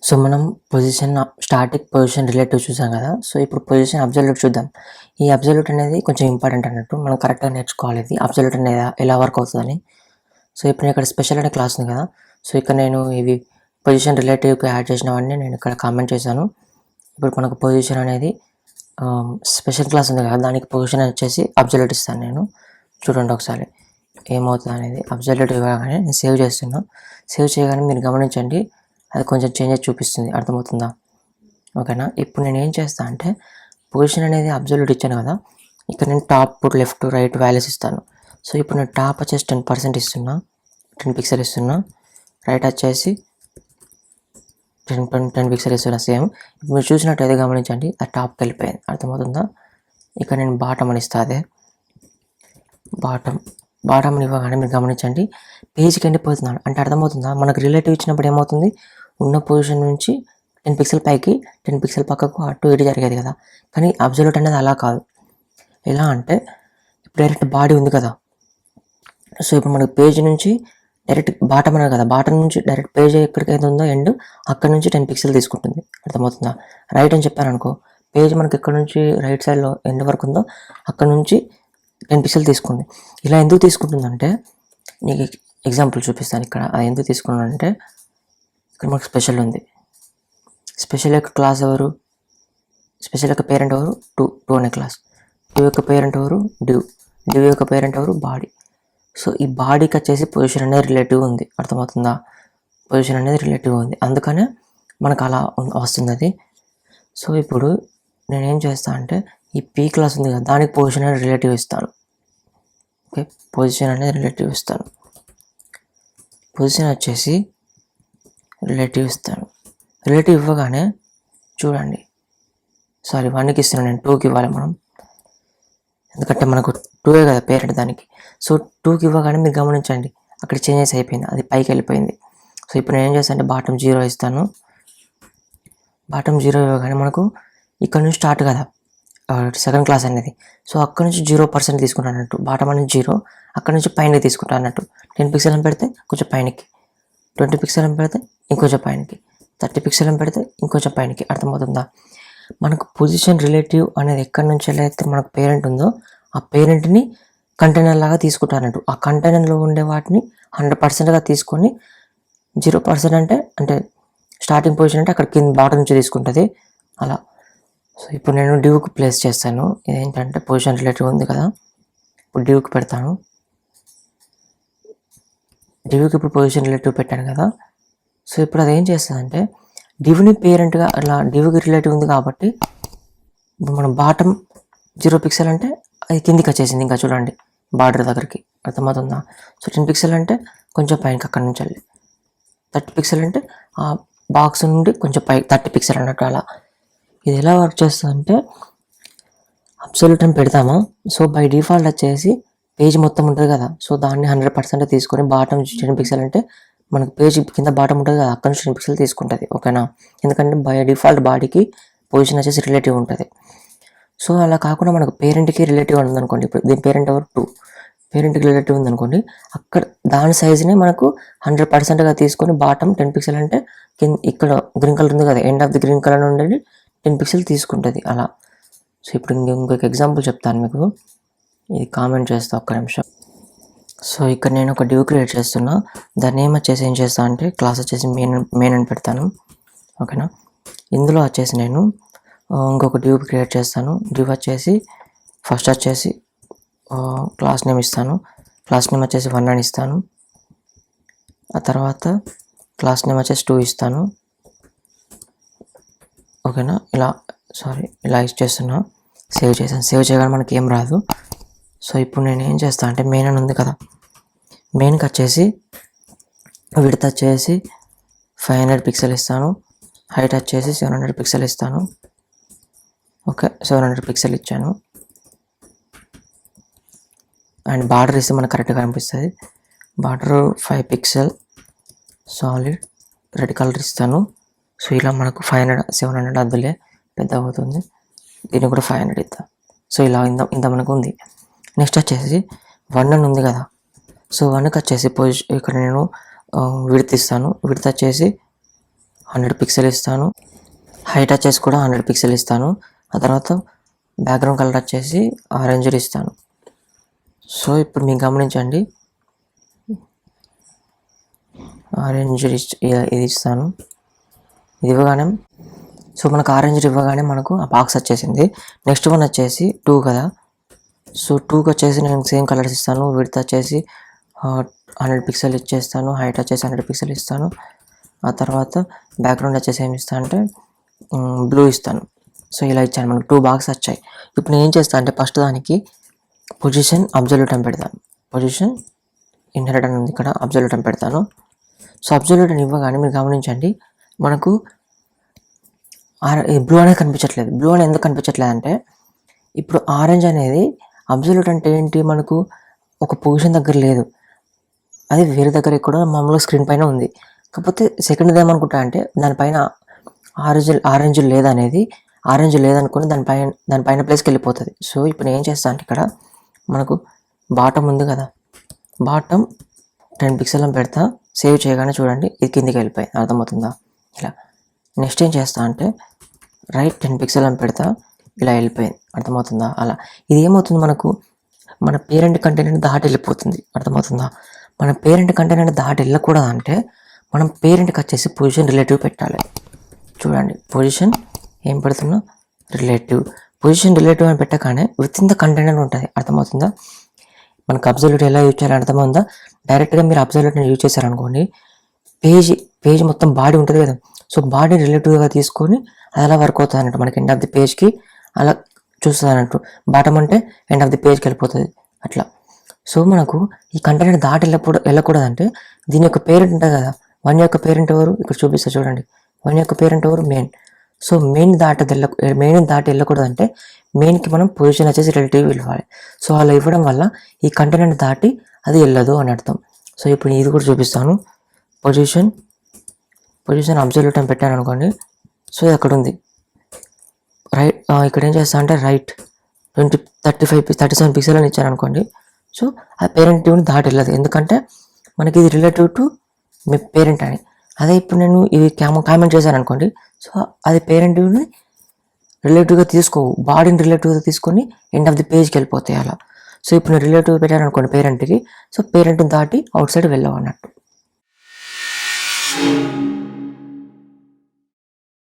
So, మనం position static, position, relative చూసాం కదా! సో, ఇప్పుడు పొజిషన్ అబ్సల్యూట్ చూద్దాం. ఈ అబ్సల్యూట్ అనేది కొంచెం ఇంపార్టెంట్ అన్నట్టు. మనం కరెక్ట్‌గా నేర్చుకోవాలి ఇది. అబ్సల్యూట్ అనేది ఎలా వర్క్ అవుతదని. సో, ఇప్పుడు ఇక్కడ స్పెషల్ అనే క్లాస్ ఉంది కదా! సో, ఇక్కడ నేను ఇవి పొజిషన్, రిలేటివ్‌కి యాడ్ చేసినవన్నీ నేను ఇక్కడ కామెంట్ చేశాను. ఇప్పుడు మనకు పొజిషన్ అనేది స్పెషల్ క్లాస్ ఉంది కదా! దానికి పొజిషన్ వచ్చేసి అబ్సల్యూట్ ఇస్తాను నేను. చూడండి ఒకసారి ఏమవుతదనేది. అబ్సల్యూట్ ఇవ్వగానే నేను సేవ్ చేస్తున్నా. సేవ్ చేయగానే మీరు గమనించండి. అది కొంచెం చేంజెస్ చూపిస్తుంది. అర్థమవుతుందా? ఓకేనా? ఇప్పుడు నేనేం చేస్తా అంటే పొజిషన్ అనేది అబ్సల్యూట్ ఇచ్చాను కదా! ఇక్కడ నేను టాప్, లెఫ్ట్, రైట్ వాల్యూస్ ఇస్తాను. సో, ఇప్పుడు నేను టాప్ వచ్చేసి 10% ఇస్తున్నా. 10 పిక్సెల్ ఇస్తున్నా. రైట్ వచ్చేసి 10 పిక్సెల్ ఇస్తున్నా సేమ్. ఇప్పుడు మీరు చూసినట్టయితే గమనించండి అది టాప్‌కి వెళ్ళిపోయింది. అర్థమవుతుందా? ఇక్కడ నేను బాటమ్ అని ఇస్తా అదే. బాటమ్ అని ఇవ్వగానే మీరు గమనించండి పేజ్‌కి ఎండిపోతున్నాను. అంటే అర్థమవుతుందా? మనకు రిలేటివ్ ఇచ్చినప్పుడు ఏమవుతుంది? ఉన్న పొజిషన్ నుంచి 10 పిక్సెల్ పైకి, 10 పిక్సెల్ పక్కకు అటు ఇటు జరిగేది కదా! కానీ అబ్సల్యూట్ అనేది అలా కాదు. ఎలా అంటే ఇప్పుడు డైరెక్ట్ బాడీ ఉంది కదా! సో, ఇప్పుడు మనకి పేజ్ నుంచి డైరెక్ట్ బాటమ్ అన్నారు కదా! బాటమ్ నుంచి డైరెక్ట్ పేజ్ ఎక్కడికైతే ఉందో ఎండ్ అక్కడి నుంచి 10 పిక్సెల్ తీసుకుంటుంది. అర్థమవుతుందా? రైట్ అని చెప్పాననుకో పేజ్ మనకి ఎక్కడి నుంచి రైట్ సైడ్‌లో ఎండ్ వరకు ఉందో అక్కడి నుంచి 10 పిక్సెల్ తీసుకుంది. ఇలా ఎందుకు తీసుకుంటుందంటే నీకు ఎగ్జాంపుల్ చూపిస్తాను ఇక్కడ. అది ఎందుకు తీసుకున్నానంటే ఇక్కడ మనకు స్పెషల్ ఉంది. స్పెషల్ యొక్క క్లాస్ ఎవరు? స్పెషల్ యొక్క పేరెంట్ ఎవరు? 2 అనే క్లాస్. 2 యొక్క పేరెంట్ ఎవరు? డివ్ యొక్క పేరెంట్ ఎవరు? బాడీ. సో, ఈ బాడీకి వచ్చేసి పొజిషన్ అనేది రిలేటివ్ ఉంది. అర్థమవుతుందా? పొజిషన్ అనేది రిలేటివ్ ఉంది. అందుకనే మనకు అలా వస్తుంది అది. సో, ఇప్పుడు నేనేం చేస్తా అంటే ఈ పీ క్లాస్ ఉంది కదా! దానికి పొజిషన్ అనేది రిలేటివ్ ఇస్తాను. ఓకే. పొజిషన్ అనేది రిలేటివ్ ఇస్తాను. పొజిషన్ వచ్చేసి రిలేటివ్ ఇస్తాను. రిలేటివ్ ఇవ్వగానే చూడండి. సారీ 1కి ఇస్తున్నాను నేను. 2కి ఇవ్వాలి మనం. ఎందుకంటే మనకు 2 కదా పేరెంట్ దానికి. సో, 2కి ఇవ్వగానే మీరు గమనించండి అక్కడ చేంజెస్ అయిపోయింది. అది పైకి వెళ్ళిపోయింది. సో, ఇప్పుడు నేను ఏం చేస్తాను అంటే బాటమ్ 0 ఇస్తాను. బాటమ్ 0 ఇవ్వగానే మనకు ఇక్కడ నుంచి స్టార్ట్ కదా సెకండ్ క్లాస్ అనేది. సో, అక్కడ నుంచి 0% తీసుకుంటాను అన్నట్టు. బాటమ్ అనేది 0 అక్కడ నుంచి పైనకి తీసుకుంటాను అన్నట్టు. 10 పిక్సెల్ అని పెడితే కొంచెం పైనకి, 20 పిక్సెల్ అని పెడితే ఇంకొంచెం పైనకి, 30 పిక్సెల్ అని పెడితే ఇంకొంచెం పైనకి. అర్థమవుతుందా? మనకు పొజిషన్ రిలేటివ్ అనేది ఎక్కడి నుంచి అయితే మనకు పేరెంట్ ఉందో ఆ పేరెంట్‌ని కంటైనర్ లాగా తీసుకుంటారన్నట్టు. ఆ కంటైనర్‌లో ఉండే వాటిని 100%గా తీసుకొని 0% అంటే స్టార్టింగ్ పొజిషన్ అంటే అక్కడ కింద బాటమ్ నుంచి తీసుకుంటది అలా. సో, ఇప్పుడు నేను డివ్‌కి ప్లేస్ చేస్తాను. ఇదేంటంటే పొజిషన్ రిలేటివ్ ఉంది కదా! ఇప్పుడు డివ్‌కి పెడతాను. డివ్‌కి ఇప్పుడు పొజిషన్ రిలేటివ్ పెట్టాను కదా! సో, ఇప్పుడు అదేం చేస్తదంటే డివ్‌ని పేరెంట్‌గా అలా డివ్‌కి రిలేటివ్ ఉంది కాబట్టి ఇప్పుడు మనం బాటమ్ 0 పిక్సెల్ అంటే అది కిందికి వచ్చేసింది ఇంకా చూడండి బార్డర్ దగ్గరికి. అర్థమవుతుందా? సో, 10 పిక్సెల్ అంటే కొంచెం పైకి అక్కడి నుంచి వెళ్ళి 30 పిక్సెల్ అంటే ఆ బాక్స్ నుండి కొంచెం 30 పిక్సెల్ అన్నట్టు అలా. ఇది ఎలా వర్క్ చేస్తుందంటే అబ్సల్యూట్ అని పెడతాము. సో, బై డిఫాల్ట్ వచ్చేసి పేజ్ మొత్తం ఉంటుంది కదా! సో, దాన్ని 100% తీసుకొని బాటమ్ 10 పిక్సెల్ అంటే మనకు పేజ్ కింద బాటమ్ ఉంటుంది కదా! అక్కడి నుంచి 10 పిక్సెల్ తీసుకుంటుంది. ఓకేనా? ఎందుకంటే బై డిఫాల్ట్ బాడీకి పొజిషన్ వచ్చేసి రిలేటివ్ ఉంటుంది. సో, అలా కాకుండా మనకు పేరెంట్‌కి రిలేటివ్ ఉందనుకోండి. ఇప్పుడు దీని పేరెంట్ ఎవరు? 2 పేరెంట్‌కి రిలేటివ్ ఉందనుకోండి. అక్కడ దాని సైజ్‌ని మనకు 100%గా తీసుకొని బాటమ్ 10 పిక్సెల్ అంటే ఇక్కడ గ్రీన్ కలర్ ఉంది కదా! End of the green colour నుండి 10 పిక్సెల్ తీసుకుంటుంది అలా. సో, ఇప్పుడు ఇంకొక ఎగ్జాంపుల్ చెప్తాను మీకు. ఇది కామెంట్ చేస్తా ఒక్క నిమిషం. సో, ఇక్కడ నేను ఒక డివ్ క్రియేట్ చేస్తున్నా. దాని నేమ్ వచ్చేసి ఏం చేస్తా అంటే క్లాస్ వచ్చేసి మెయిన్ అని పెడతాను. ఓకేనా? ఇందులో వచ్చేసి నేను ఇంకొక డివ్ క్రియేట్ చేస్తాను. డివ్ వచ్చేసి ఫస్ట్ వచ్చేసి క్లాస్ నేమ్ ఇస్తాను. క్లాస్ నేమ్ వచ్చేసి 1 అని ఇస్తాను. ఆ తర్వాత క్లాస్ నేమ్ వచ్చేసి 2 ఇస్తాను. ఓకేనా? ఇలా ఇచ్చేస్తున్నా. సేవ్ చేశాను. సేవ్ చేయగానే మనకి ఏం రాదు. సో, ఇప్పుడు నేను ఏం చేస్తాను అంటే మెయిన్ అని ఉంది కదా! మెయిన్‌కి వచ్చేసి విడ్త్ వచ్చేసి 500 పిక్సెల్ ఇస్తాను. హైట్ వచ్చేసి 700 పిక్సెల్ ఇస్తాను. ఓకే. 700 పిక్సెల్ ఇచ్చాను. అండ్ బార్డర్ ఇస్తే మనకు కరెక్ట్‌గా కనిపిస్తుంది. Border 5 pixel solid red colour ఇస్తాను. సో, ఇలా మనకు 500, 700 అద్దులే పెద్దగా అవుతుంది. దీనికి కూడా 500 ఇద్దాం. సో, ఇలా ఇంత మనకు ఉంది. నెక్స్ట్ వచ్చేసి 1 అని ఉంది కదా! సో, 1కి వచ్చేసి ఇక్కడ నేను విడ్త్ ఇస్తాను. విడ్త్ వచ్చేసి 100 పిక్సెల్ ఇస్తాను. హైట్ వచ్చేసి కూడా 100 పిక్సెల్ ఇస్తాను. ఆ తర్వాత బ్యాక్గ్రౌండ్ కలర్ వచ్చేసి ఆరెంజ్ ఇస్తాను. సో ఇప్పుడు మీరు గమనించండి, ఆరెంజ్ ఇది ఇస్తాను. ఇది ఇవ్వగానే సో మనకు ఆరెంజ్ ఇవ్వగానే మనకు ఆ బాక్స్ వచ్చేసింది. నెక్స్ట్ వన్ వచ్చేసి 2 కదా. సో 2కి వచ్చేసి నేను సేమ్ కలర్స్ ఇస్తాను. విడ్త్ వచ్చేసి 100 పిక్సెల్ ఇచ్చేస్తాను. హైట్ వచ్చేసి 100 పిక్సెల్ ఇస్తాను. ఆ తర్వాత బ్యాక్గ్రౌండ్ వచ్చేసి ఏమి ఇస్తాను అంటే బ్లూ ఇస్తాను. సో ఇలా ఇచ్చాను, మనకు 2 బాక్స్ వచ్చాయి. ఇప్పుడు నేను ఏం చేస్తాను అంటే ఫస్ట్ దానికి పొజిషన్ అబ్జల్యూట్ అని పెడతాను. పొజిషన్ ఇన్హెరిట్ అని ఉంది ఇక్కడ, అబ్జల్యూట్ అని పెడతాను. సో అబ్జల్యూట్ అని ఇవ్వగానే మీరు గమనించండి, మనకు బ్లూ అనేది కనిపించట్లేదు. బ్లూ అనేది ఎందుకు కనిపించట్లేదు అంటే ఇప్పుడు ఆరెంజ్ అనేది అబ్జల్యూట్ అంటే ఏంటి, మనకు ఒక పొజిషన్ దగ్గర లేదు, అది వేరే దగ్గర ఎక్కడో మామూలుగా స్క్రీన్ పైన ఉంది. కాకపోతే సెకండ్ ఏమనుకుంటా అంటే దానిపైన ఆరెంజ్ లేదనేది, ఆరెంజ్ లేదనుకుని దానిపైన ప్లేస్కి వెళ్ళిపోతుంది. సో ఇప్పుడు నేను ఏం చేస్తాను అంటే ఇక్కడ మనకు బాటమ్ ఉంది కదా, బాటమ్ 10 పిక్సెల్ అని పెడతా. సేవ్ చేయగానే చూడండి ఇది కిందికి వెళ్ళిపోయింది, అర్థమవుతుందా? ఇలా నెక్స్ట్ ఏం చేస్తా అంటే రైట్ 10 పిక్సెల్ అని పెడతా, ఇలా వెళ్ళిపోయింది, అర్థమవుతుందా? అలా ఇది ఏమవుతుంది, మనకు మన పేరెంట్ కంటెంట్ దాటి వెళ్ళిపోతుంది, అర్థమవుతుందా? మన పేరెంట్ కంటెంట్ దాటి వెళ్ళకూడదు అంటే మనం పేరెంట్కి వచ్చేసి పొజిషన్ రిలేటివ్ పెట్టాలి. చూడండి పొజిషన్ ఏం పెడుతున్నా, రిలేటివ్. పొజిషన్ రిలేటివ్ అని పెట్టగానే విత్ ఇన్ ద కంటెంట్ అని ఉంటుంది, అర్థమవుతుందా? మనకు అబ్జల్యూట్ ఎలా యూజ్ చేయాలి అర్థమవుతుందా? డైరెక్ట్గా మీరు అబ్జల్యూట్ని యూజ్ చేశారనుకోండి, పేజ్ మొత్తం బాడీ ఉంటుంది కదా, సో బాడీ రిలేటివ్గా తీసుకొని అది అలా వర్క్ అవుతుంది అన్నట్టు. మనకి ఎండ్ ఆఫ్ ది పేజ్కి అలా చూస్తుంది అన్నట్టు. బాటమ్ అంటే ఎండ్ ఆఫ్ ది పేజ్కి వెళ్ళిపోతుంది అట్లా. సో మనకు ఈ కంటెంట్ దాటి వెళ్ళకూడదు అంటే దీని యొక్క పేరెంట్ ఉంటుంది కదా, వన్ యొక్క పేరెంట్ ఎవరు ఇక్కడ చూపిస్తా చూడండి. వన్ యొక్క పేరెంట్ ఎవరు, మెయిన్. సో మెయిన్ దాటి వెళ్ళకూడదు అంటే మెయిన్కి మనం పొజిషన్ వచ్చేసి రిలేటివ్ ఇవ్వాలి. సో అలా ఇవ్వడం వల్ల ఈ కంటెంట్ దాటి అది వెళ్ళదు అని అర్థం. సో ఇప్పుడు ఇది కూడా చూపిస్తాను. పొజిషన్ అబ్జల్యూట్ అని పెట్టాను అనుకోండి, సో ఇది అక్కడ ఉంది రైట్. ఇక్కడ ఏం చేస్తా అంటే రైట్ 37 పిక్సెల్ అని ఇచ్చాను అనుకోండి, సో ఆ పేరెంట్ని దాటి వెళ్ళదు, ఎందుకంటే మనకి ఇది రిలేటివ్ టు మీ పేరెంట్ అని. అదే ఇప్పుడు నేను ఇది కామెంట్ చేశాను అనుకోండి, సో అది పేరెంట్ని రిలేటివ్గా తీసుకోవు, బాడీని రిలేటివ్గా తీసుకొని ఎండ్ ఆఫ్ ది పేజ్కి వెళ్ళిపోతాయి అలా. సో ఇప్పుడు నేను రిలేటివ్ పెట్టాను అనుకోండి పేరెంట్కి, సో పేరెంట్ని దాటి అవుట్ సైడ్ వెళ్ళవు అన్నట్టు.